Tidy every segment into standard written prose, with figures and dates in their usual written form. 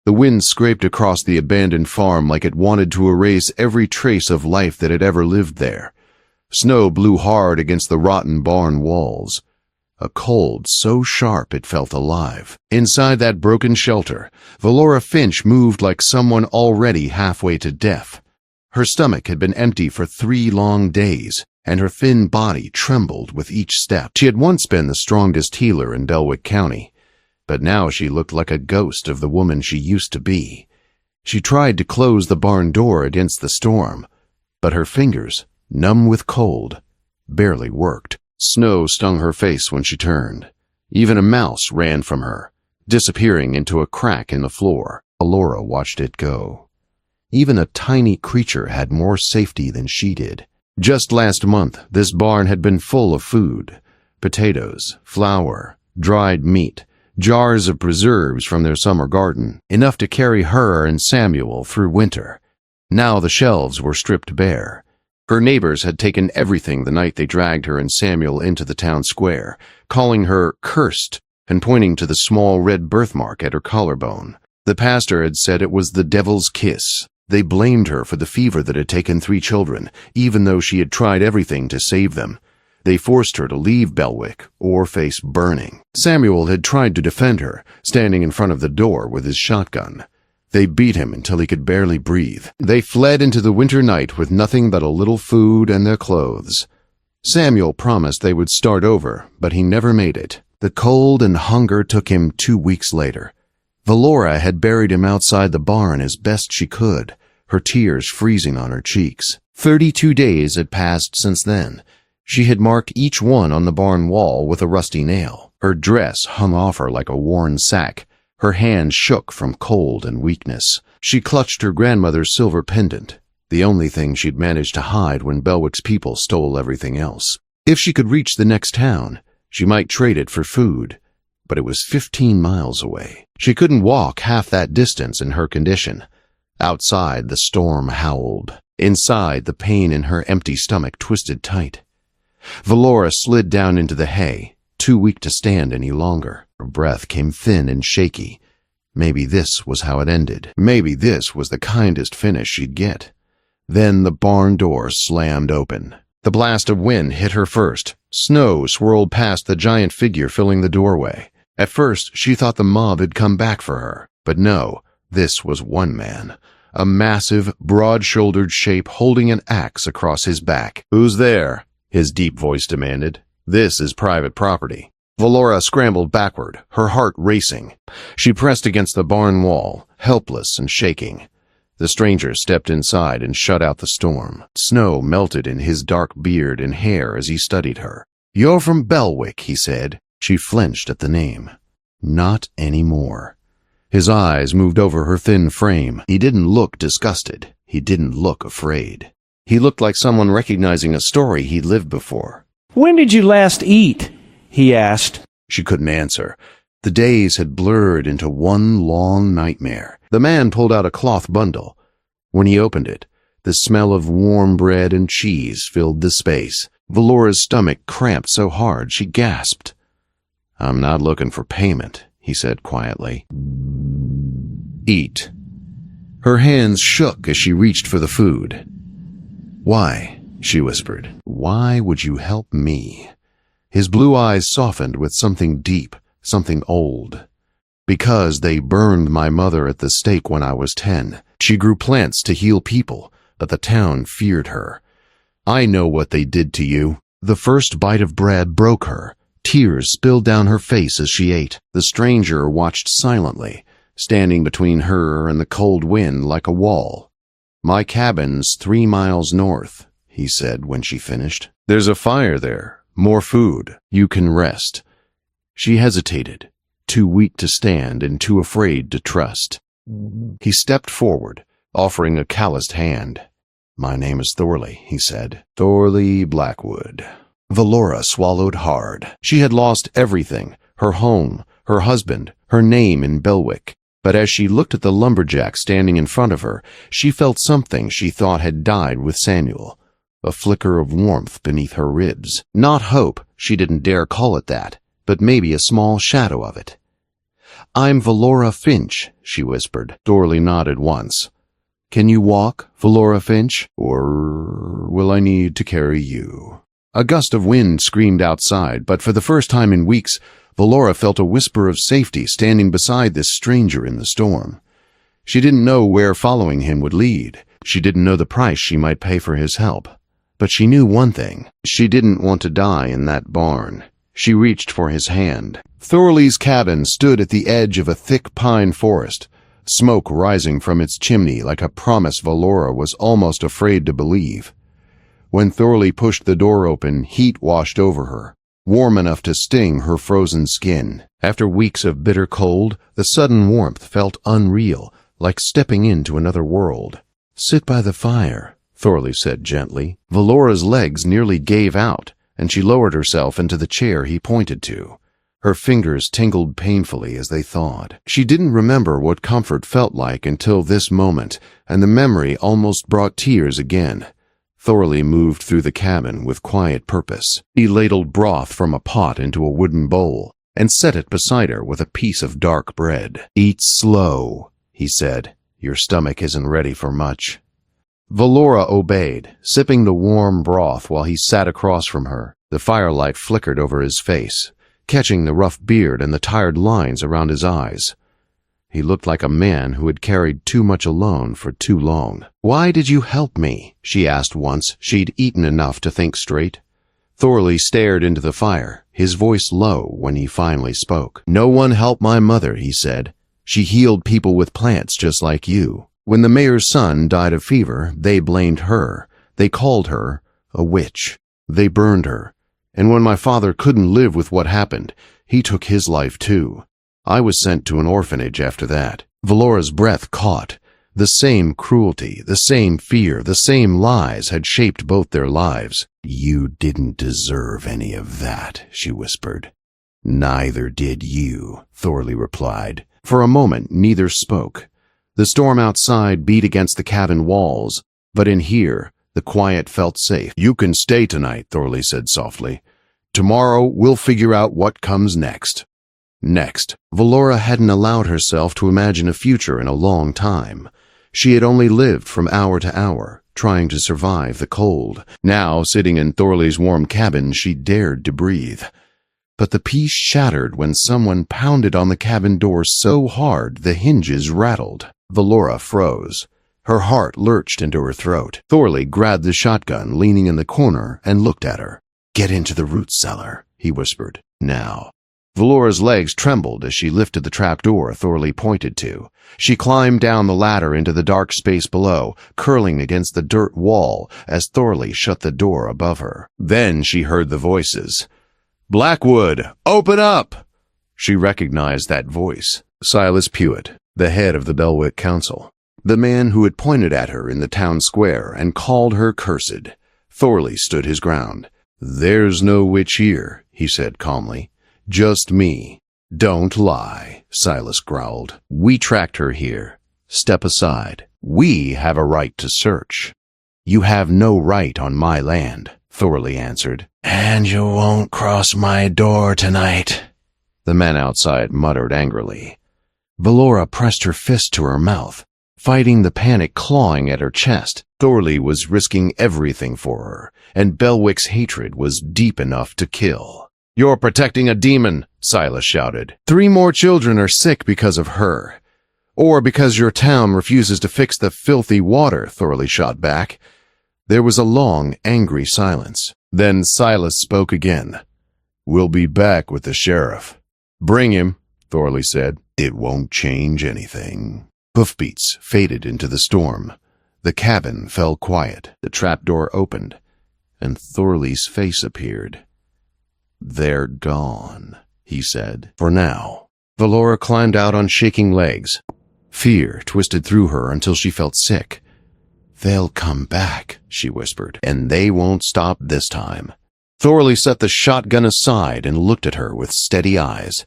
The wind scraped across the abandoned farm like it wanted to erase every trace of life that had ever lived there. Snow blew hard against the rotten barn walls. A cold so sharp it felt alive. Inside that broken shelter, Valora Finch moved like someone already halfway to death. Her stomach had been empty for 3 long days, and her thin body trembled with each step. She had once been the strongest healer in Belwick County, but now she looked like a ghost of the woman she used to be. She tried to close the barn door against the storm, but her fingers, numb with cold, barely worked. Snow stung her face when she turned. Even a mouse ran from her, disappearing into a crack in the floor. Valora watched it go. Even a tiny creature had more safety than she did. Just last month, this barn had been full of food: potatoes, flour, dried meat, jars of preserves from their summer garden, enough to carry her and Samuel through winter. Now the shelves were stripped bare. Her neighbors had taken everything the night they dragged her and Samuel into the town square, calling her cursed and pointing to the small red birthmark at her collarbone. The pastor had said it was the devil's kiss. They blamed her for the fever that had taken 3 children, even though she had tried everything to save them. They forced her to leave Belwick or face burning. Samuel had tried to defend her, standing in front of the door with his shotgun. They beat him until he could barely breathe. They fled into the winter night with nothing but a little food and their clothes. Samuel promised they would start over, but he never made it. The cold and hunger took him 2 weeks later. Valora had buried him outside the barn as best she could, her tears freezing on her cheeks. 32 days had passed since then. She had marked each one on the barn wall with a rusty nail. Her dress hung off her like a worn sack. Her hands shook from cold and weakness. She clutched her grandmother's silver pendant, the only thing she'd managed to hide when Belwick's people stole everything else. If she could reach the next town, she might trade it for food, but it was 15 miles away. She couldn't walk half that distance in her condition. Outside, the storm howled. Inside, the pain in her empty stomach twisted tight. Valora slid down into the hay, too weak to stand any longer. Her breath came thin and shaky. Maybe this was how it ended. Maybe this was the kindest finish she'd get. Then the barn door slammed open. The blast of wind hit her first. Snow swirled past the giant figure filling the doorway. At first, she thought the mob had come back for her. But no, this was one man. A massive, broad-shouldered shape holding an axe across his back. "Who's there?" his deep voice demanded. "This is private property." Valora scrambled backward, her heart racing. She pressed against the barn wall, helpless and shaking. The stranger stepped inside and shut out the storm. Snow melted in his dark beard and hair as he studied her. "You're from Belwick," he said. She flinched at the name. Not anymore. His eyes moved over her thin frame. He didn't look disgusted. He didn't look afraid. He looked like someone recognizing a story he'd lived before. "When did you last eat?" he asked. She couldn't answer. The days had blurred into one long nightmare. The man pulled out a cloth bundle. When he opened it, the smell of warm bread and cheese filled the space. Valora's stomach cramped so hard she gasped. "I'm not looking for payment," he said quietly. "Eat." Her hands shook as she reached for the food. "Why?" she whispered. "Why would you help me?" His blue eyes softened with something deep, something old. "Because they burned my mother at the stake when I was 10. She grew plants to heal people, but the town feared her. I know what they did to you." The first bite of bread broke her. Tears spilled down her face as she ate. The stranger watched silently, standing between her and the cold wind like a wall. "My cabin's 3 miles north," he said when she finished. "There's a fire there, more food. You can rest." She hesitated, too weak to stand and too afraid to trust. He stepped forward, offering a calloused hand. "My name is Thorley," he said. "Thorley Blackwood." Valora swallowed hard. She had lost everything, her home, her husband, her name in Belwick. But as she looked at the lumberjack standing in front of her, she felt something she thought had died with Samuel. A flicker of warmth beneath her ribs. Not hope, she didn't dare call it that, but maybe a small shadow of it. "I'm Valora Finch," she whispered. Thorley nodded once. "Can you walk, Valora Finch, or will I need to carry you?" A gust of wind screamed outside, but for the first time in weeks, Valora felt a whisper of safety standing beside this stranger in the storm. She didn't know where following him would lead. She didn't know the price she might pay for his help. But she knew one thing. She didn't want to die in that barn. She reached for his hand. Thorley's cabin stood at the edge of a thick pine forest, smoke rising from its chimney like a promise Valora was almost afraid to believe. When Thorley pushed the door open, heat washed over her, warm enough to sting her frozen skin. After weeks of bitter cold, the sudden warmth felt unreal, like stepping into another world. "Sit by the fire," Thorley said gently. Valora's legs nearly gave out, and she lowered herself into the chair he pointed to. Her fingers tingled painfully as they thawed. She didn't remember what comfort felt like until this moment, and the memory almost brought tears again. Thorley moved through the cabin with quiet purpose. He ladled broth from a pot into a wooden bowl and set it beside her with a piece of dark bread. "Eat slow," he said. "Your stomach isn't ready for much." Valora obeyed, sipping the warm broth while he sat across from her. The firelight flickered over his face, catching the rough beard and the tired lines around his eyes. He looked like a man who had carried too much alone for too long. "Why did you help me?" she asked once she'd eaten enough to think straight. Thorley stared into the fire, his voice low when he finally spoke. "No one helped my mother," he said. "She healed people with plants just like you. When the mayor's son died of fever, they blamed her. They called her a witch. They burned her. And when my father couldn't live with what happened, he took his life too. I was sent to an orphanage after that." Valora's breath caught. The same cruelty, the same fear, the same lies had shaped both their lives. "You didn't deserve any of that," she whispered. "Neither did you," Thorley replied. For a moment, neither spoke. The storm outside beat against the cabin walls, but in here, the quiet felt safe. "You can stay tonight," Thorley said softly. "Tomorrow, we'll figure out what comes next." Next. Valora hadn't allowed herself to imagine a future in a long time. She had only lived from hour to hour, trying to survive the cold. Now, sitting in Thorley's warm cabin, she dared to breathe. But the peace shattered when someone pounded on the cabin door so hard the hinges rattled. Valora froze. Her heart lurched into her throat. Thorley grabbed the shotgun leaning in the corner and looked at her. "Get into the root cellar," he whispered. "Now." Valora's legs trembled as she lifted the trapdoor Thorley pointed to. She climbed down the ladder into the dark space below, curling against the dirt wall as Thorley shut the door above her. Then she heard the voices. "Blackwood, open up!" She recognized that voice. Silas Pewitt, the head of the Belwick Council. The man who had pointed at her in the town square and called her cursed. Thorley stood his ground. "There's no witch here," he said calmly. "Just me." "Don't lie," Silas growled. "We tracked her here. Step aside. We have a right to search." "You have no right on my land," Thorley answered. "And you won't cross my door tonight," the man outside muttered angrily. Valora pressed her fist to her mouth, fighting the panic clawing at her chest. Thorley was risking everything for her, and Belwick's hatred was deep enough to kill. "You're protecting a demon," Silas shouted. 3 more children are sick because of her. Or because your town refuses to fix the filthy water, Thorley shot back. There was a long, angry silence. Then Silas spoke again. "We'll be back with the sheriff." "Bring him," Thorley said. "It won't change anything." Hoofbeats faded into the storm. The cabin fell quiet. The trapdoor opened, and Thorley's face appeared. "They're gone," he said, "for now." Valora climbed out on shaking legs. Fear twisted through her until she felt sick. "They'll come back," she whispered, "and they won't stop this time." Thorley set the shotgun aside and looked at her with steady eyes.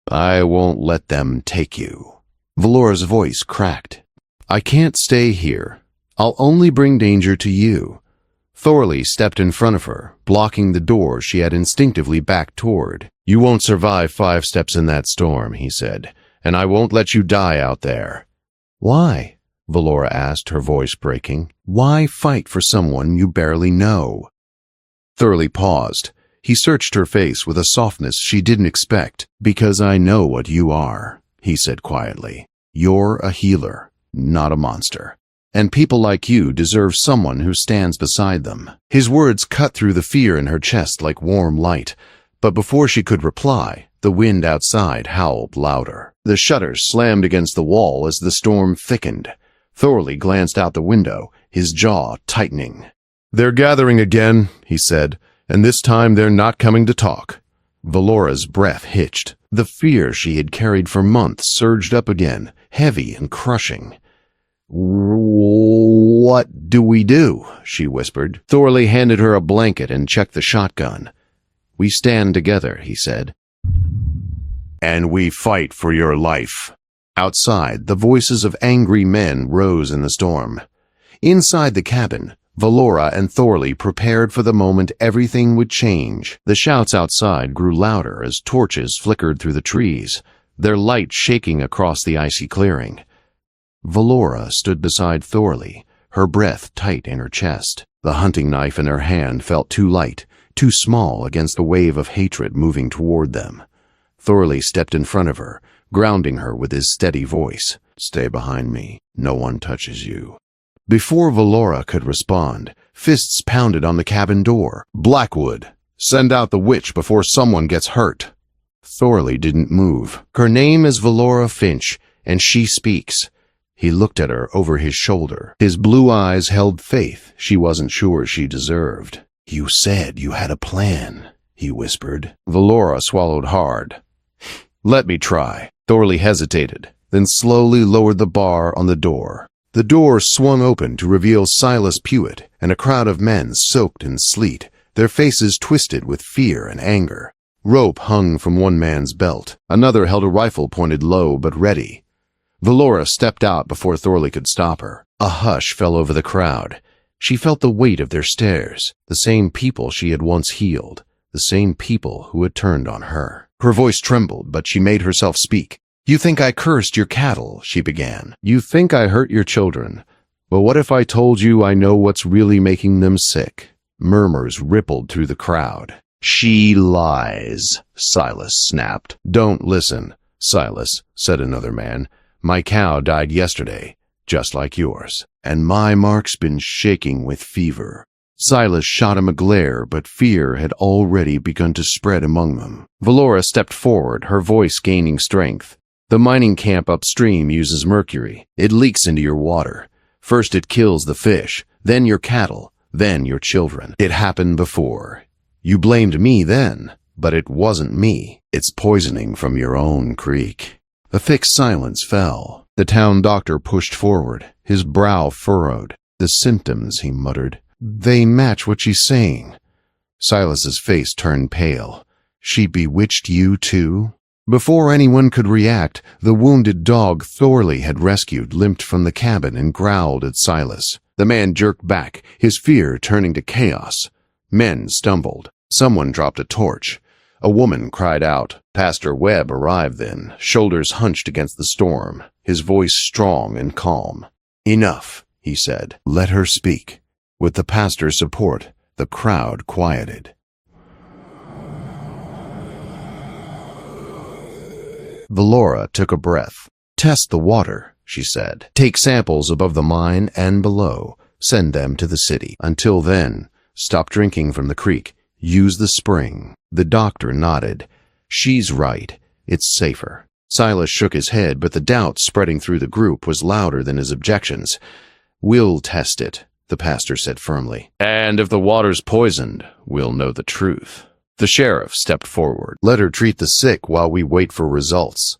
"I won't let them take you." Valora's voice cracked. "I can't stay here. I'll only bring danger to you." Thorley stepped in front of her, blocking the door she had instinctively backed toward. "You won't survive 5 steps in that storm," he said. and I won't let you die out there." "Why?" Valora asked, her voice breaking. "Why fight for someone you barely know?" Thorley paused. He searched her face with a softness she didn't expect. "Because I know what you are," he said quietly. "You're a healer, not a monster. And people like you deserve someone who stands beside them." His words cut through the fear in her chest like warm light, but before she could reply, the wind outside howled louder. The shutters slammed against the wall as the storm thickened. Thorley glanced out the window, his jaw tightening. "They're gathering again," he said, "and this time they're not coming to talk." Valora's breath hitched. The fear she had carried for months surged up again, heavy and crushing. "What do we do?" she whispered. Thorley handed her a blanket and checked the shotgun. "We stand together," he said. "And we fight for your life." Outside, the voices of angry men rose in the storm. Inside the cabin, Valora and Thorley prepared for the moment everything would change. The shouts outside grew louder as torches flickered through the trees, their light shaking across the icy clearing. Valora stood beside Thorley, her breath tight in her chest. The hunting knife in her hand felt too light, too small against the wave of hatred moving toward them. Thorley stepped in front of her, grounding her with his steady voice. "Stay behind me. No one touches you." Before Valora could respond, fists pounded on the cabin door. "Blackwood, send out the witch before someone gets hurt." Thorley didn't move. "Her name is Valora Finch, and she speaks." He looked at her over his shoulder. His blue eyes held faith she wasn't sure she deserved. "You said you had a plan," he whispered. Valora swallowed hard. "Let me try." Thorley hesitated, then slowly lowered the bar on the door. The door swung open to reveal Silas Pewitt and a crowd of men soaked in sleet, their faces twisted with fear and anger. Rope hung from one man's belt. Another held a rifle pointed low but ready. Valora stepped out before Thorley could stop her. A hush fell over the crowd. She felt the weight of their stares, the same people she had once healed, the same people who had turned on her. Her voice trembled, but she made herself speak. "You think I cursed your cattle," she began. "You think I hurt your children. But what if I told you I know what's really making them sick?" Murmurs rippled through the crowd. "She lies," Silas snapped. "Don't listen, Silas," said another man. "My cow died yesterday, just like yours, and my Mark's been shaking with fever." Silas shot him a glare, but fear had already begun to spread among them. Valora stepped forward, her voice gaining strength. "The mining camp upstream uses mercury. It leaks into your water. First it kills the fish, then your cattle, then your children. It happened before. You blamed me then, but it wasn't me. It's poisoning from your own creek." A thick silence fell. The town doctor pushed forward, his brow furrowed. "The symptoms," he muttered. "They match what she's saying." Silas's face turned pale. "She bewitched you too?" Before anyone could react, the wounded dog Thorley had rescued limped from the cabin and growled at Silas. The man jerked back, his fear turning to chaos. Men stumbled. Someone dropped a torch. A woman cried out. Pastor Webb arrived then, shoulders hunched against the storm, his voice strong and calm. "Enough," he said. "Let her speak." With the pastor's support, the crowd quieted. Valora took a breath. "Test the water," she said. "Take samples above the mine and below. Send them to the city. Until then, stop drinking from the creek. Use the spring." The doctor nodded. "She's right. It's safer." Silas shook his head, but the doubt spreading through the group was louder than his objections. "We'll test it," the pastor said firmly. "And if the water's poisoned, we'll know the truth." The sheriff stepped forward. "Let her treat the sick while we wait for results."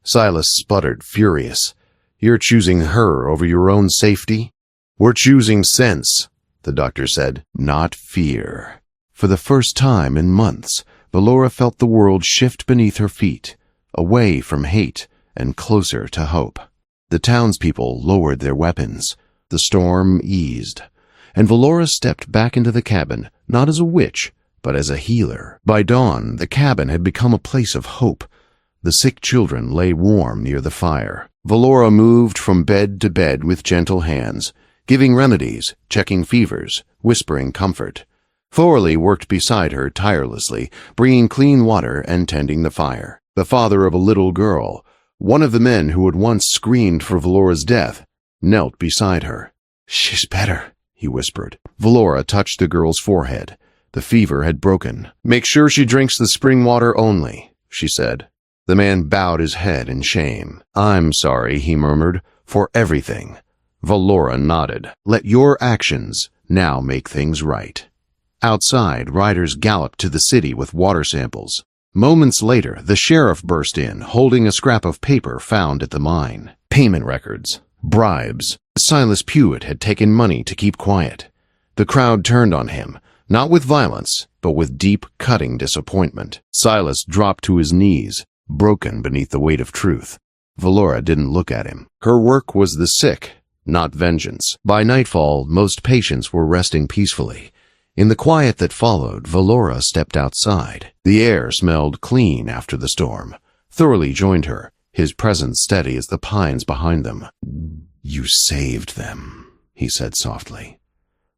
Silas sputtered, furious. "You're choosing her over your own safety?" "We're choosing sense," the doctor said, "not fear." For the first time in months, Valora felt the world shift beneath her feet, away from hate and closer to hope. The townspeople lowered their weapons. The storm eased, and Valora stepped back into the cabin, not as a witch, but as a healer. By dawn, the cabin had become a place of hope, The sick children lay warm near the fire. Valora moved from bed to bed with gentle hands, giving remedies, checking fevers, whispering comfort. Thorley worked beside her tirelessly, bringing clean water and tending the fire. The father of a little girl, one of the men who had once screamed for Valora's death, knelt beside her. "She's better," he whispered. Valora touched the girl's forehead. The fever had broken. "Make sure she drinks the spring water only," she said. The man bowed his head in shame. "I'm sorry," he murmured, "for everything." Valora nodded. "Let your actions now make things right." Outside, riders galloped to the city with water samples. Moments later, the sheriff burst in, holding a scrap of paper found at the mine. Payment records. Bribes. Silas Pewitt had taken money to keep quiet. The crowd turned on him, not with violence, but with deep, cutting disappointment. Silas dropped to his knees, broken beneath the weight of truth. Valora didn't look at him. Her work was the sick, not vengeance. By nightfall, most patients were resting peacefully. In the quiet that followed, Valora stepped outside. The air smelled clean after the storm. Thorley joined her, his presence steady as the pines behind them. "You saved them," he said softly.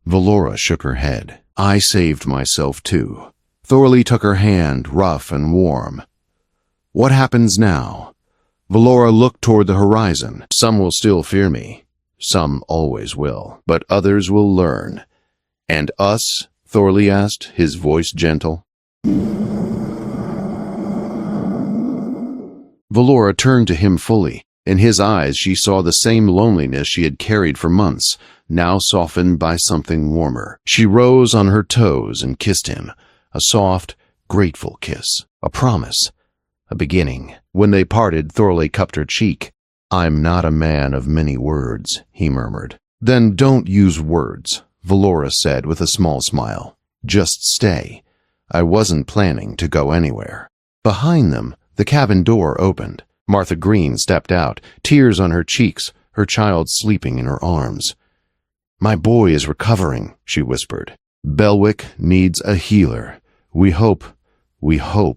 Valora shook her head. "I saved myself too." Thorley took her hand, rough and warm. "What happens now?" Valora looked toward the horizon. "Some will still fear me. Some always will. But others will learn. And us?" Thorley asked, his voice gentle. Valora turned to him fully. In his eyes she saw the same loneliness she had carried for months, now softened by something warmer. She rose on her toes and kissed him, a soft, grateful kiss, a promise, a beginning. When they parted, Thorley cupped her cheek. "I'm not a man of many words," he murmured. "Then don't use words," Valora said with a small smile. "Just stay. I wasn't planning to go anywhere." Behind them, the cabin door opened. Martha Green stepped out, tears on her cheeks, her child sleeping in her arms. "My boy is recovering," she whispered. "Belwick needs a healer. We hope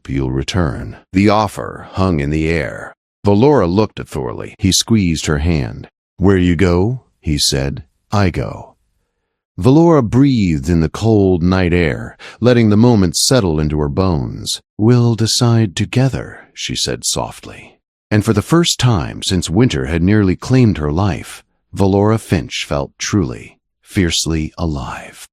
you'll return." The offer hung in the air. Valora looked at Thorley. He squeezed her hand. "Where you go," he said, "I go." Valora breathed in the cold night air, letting the moment settle into her bones. "We'll decide together," she said softly. And for the first time since winter had nearly claimed her life, Valora Finch felt truly, fiercely alive.